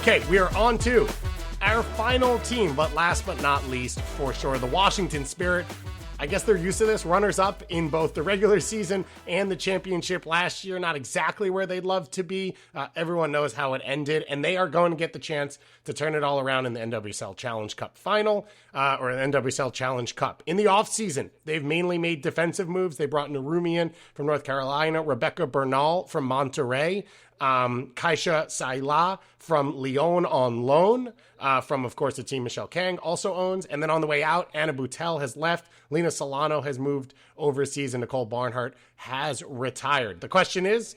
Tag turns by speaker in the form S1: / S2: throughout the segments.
S1: Okay, we are on to our final team, but last but not least, for sure, the Washington Spirit. I guess they're used to this. Runners-up in both the regular season and the championship last year. Not exactly where they'd love to be. Everyone knows how it ended, and they are going to get the chance to turn it all around in the NWSL Challenge Cup final, or the NWSL Challenge Cup. In the offseason, they've mainly made defensive moves. They brought Narumi in from North Carolina, Rebecca Bernal from Monterrey, Kaisha Saila from Lyon on loan, from, of course, the team Michelle Kang also owns. And then on the way out, Anna Boutel has left. Lena Solano has moved overseas, and Nicole Barnhart has retired. The question is,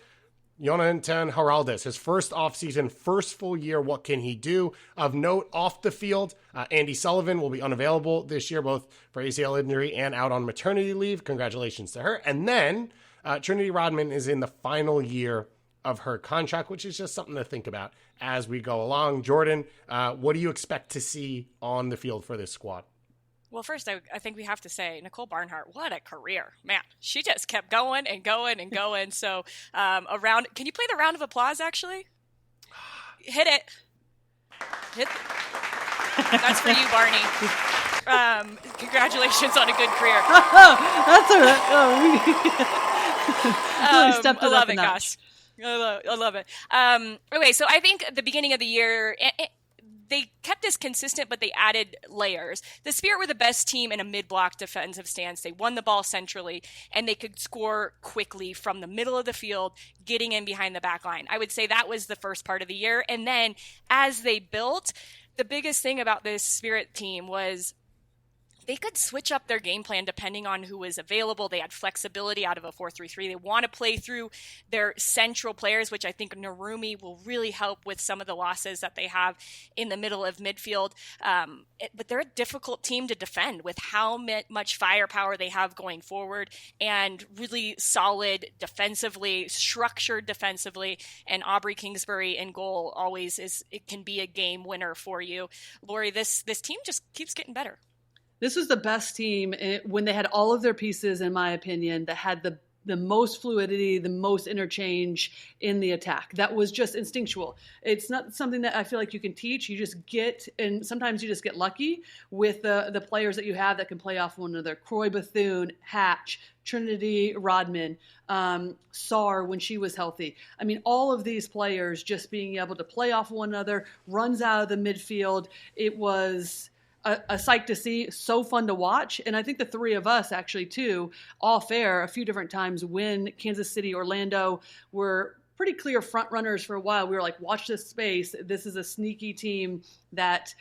S1: Jonathan Heraldes, his first offseason, first full year, what can he do? Of note, off the field, Andy Sullivan will be unavailable this year, both for ACL injury and out on maternity leave. Congratulations to her. And then Trinity Rodman is in the final year of her contract, which is just something to think about as we go along. Jordan, what do you expect to see on the field for this squad?
S2: Well, first, I think we have to say, Nicole Barnhart, what a career. Man, she just kept going and going and going. So can you play the round of applause, actually? Hit it. That's for you, Barney. Congratulations on a good career.
S3: That's all right. Really
S2: I love it, gosh. I love it. Okay, so I think at the beginning of the year, they kept this consistent, but they added layers. The Spirit were the best team in a mid-block defensive stance. They won the ball centrally, and they could score quickly from the middle of the field, getting in behind the back line. I would say that was the first part of the year. And then as they built, the biggest thing about this Spirit team was they could switch up their game plan depending on who was available. They had flexibility out of a 4-3-3. They want to play through their central players, which I think Narumi will really help with some of the losses that they have in the middle of midfield. But they're a difficult team to defend with how much firepower they have going forward, and really solid defensively, structured defensively. And Aubrey Kingsbury in goal always it can be a game winner for you. Lori, this team just keeps getting better.
S3: This was the best team when they had all of their pieces, in my opinion, that had the most fluidity, the most interchange in the attack. That was just instinctual. It's not something that I feel like you can teach. You just get, and sometimes you just get lucky with the players that you have that can play off one another. Croy Bethune, Hatch, Trinity Rodman, Sar when she was healthy. I mean, all of these players just being able to play off one another, runs out of the midfield. It was a sight to see, so fun to watch. And I think the three of us actually too, off air a few different times when Kansas City, Orlando were pretty clear front runners for a while. We were like, watch this space. This is a sneaky team that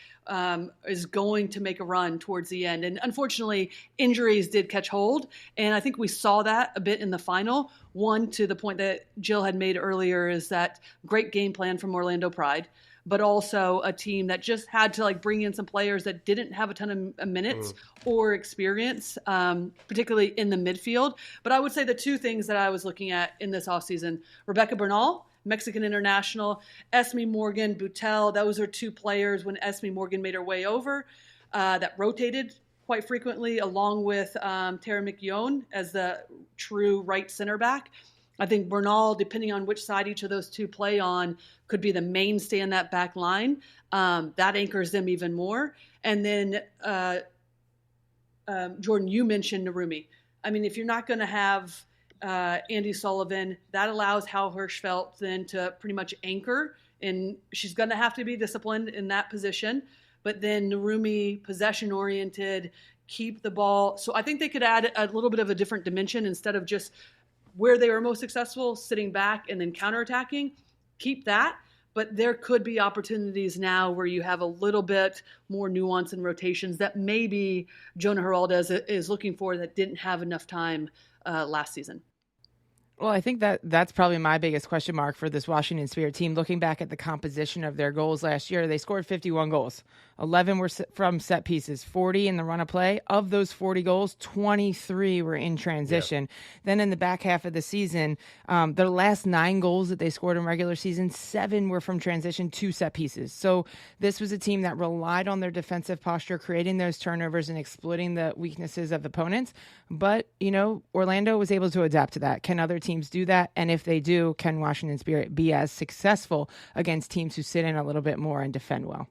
S3: is going to make a run towards the end. And unfortunately, injuries did catch hold. And I think we saw that a bit in the final. One, to the point that Jill had made earlier, is that great game plan from Orlando Pride, but also a team that just had to bring in some players that didn't have a ton of minutes or experience, particularly in the midfield. But I would say the two things that I was looking at in this offseason, Rebecca Bernal, Mexican international, Esme Morgan, Boutel, those are two players when Esme Morgan made her way over that rotated quite frequently, along with Tara McKeown as the true right center back. I think Bernal, depending on which side each of those two play on, could be the mainstay in that back line. That anchors them even more. And then, Jordan, you mentioned Narumi. I mean, if you're not going to have Andy Sullivan, that allows Hal Hirschfeld then to pretty much anchor. And she's going to have to be disciplined in that position. But then Narumi, possession-oriented, keep the ball. So I think they could add a little bit of a different dimension instead of just where they were most successful, sitting back and then counterattacking. Keep that. But there could be opportunities now where you have a little bit more nuance and rotations that maybe Jonah Heraldes is looking for that didn't have enough time last season.
S4: Well, I think that's probably my biggest question mark for this Washington Spirit team. Looking back at the composition of their goals last year, they scored 51 goals. 11 were from set pieces, 40 in the run of play. Of those 40 goals, 23 were in transition. Then in the back half of the season, their last 9 goals that they scored in regular season, 7 were from transition, 2 set pieces. So this was a team that relied on their defensive posture, creating those turnovers and exploiting the weaknesses of opponents. But, Orlando was able to adapt to that. Can other teams do that? And if they do, can Washington Spirit be as successful against teams who sit in a little bit more and defend well?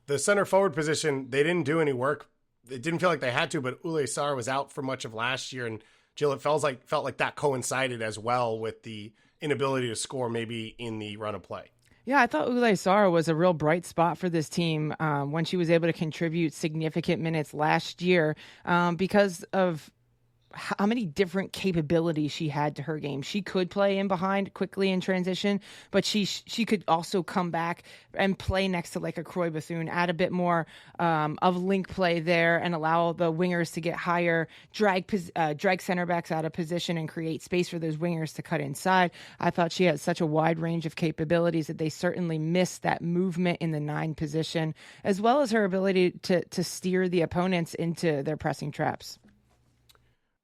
S1: The center forward position, they didn't do any work. It didn't feel like they had to, but Ule Sar was out for much of last year. And Jill, it felt like that coincided as well with the inability to score maybe in the run of play.
S4: Yeah, I thought Ule Sara was a real bright spot for this team when she was able to contribute significant minutes last year because of how many different capabilities she had to her game. She could play in behind quickly in transition, but she could also come back and play next to like a Croy Bethune, add a bit more of link play there and allow the wingers to get higher, drag center backs out of position and create space for those wingers to cut inside. I thought she had such a wide range of capabilities that they certainly missed that movement in the 9 position, as well as her ability to steer the opponents into their pressing traps.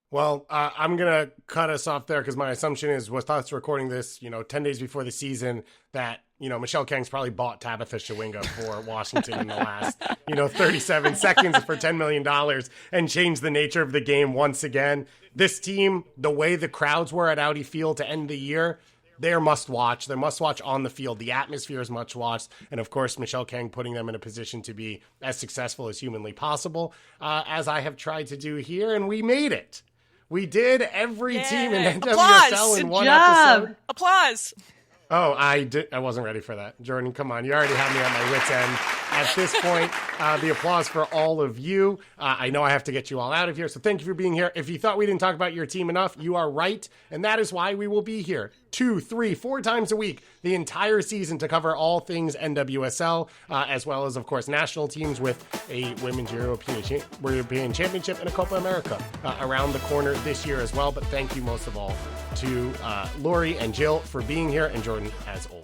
S1: Well, I'm going to cut us off there because my assumption is with us recording this, 10 days before the season that, Michelle Kang's probably bought Tabitha Shawinga for Washington in the last, 37 seconds for $10 million and changed the nature of the game once again. This team, the way the crowds were at Audi Field to end the year, they're must watch. They're must watch on the field. The atmosphere is much watched. And of course, Michelle Kang putting them in a position to be as successful as humanly possible, as I have tried to do here. And we made it. We did every team in NWSL in one episode.
S2: Applause.
S1: Oh, I wasn't ready for that. Jordan, come on. You already have me at my wit's end. At this point, the applause for all of you. I know I have to get you all out of here, so thank you for being here. If you thought we didn't talk about your team enough, you are right, and that is why we will be here 2, 3, 4 times a week the entire season to cover all things NWSL, as well as, of course, national teams with a Women's European Championship and a Copa America around the corner this year as well. But thank you most of all to Lori and Jill for being here, and Jordan, as always.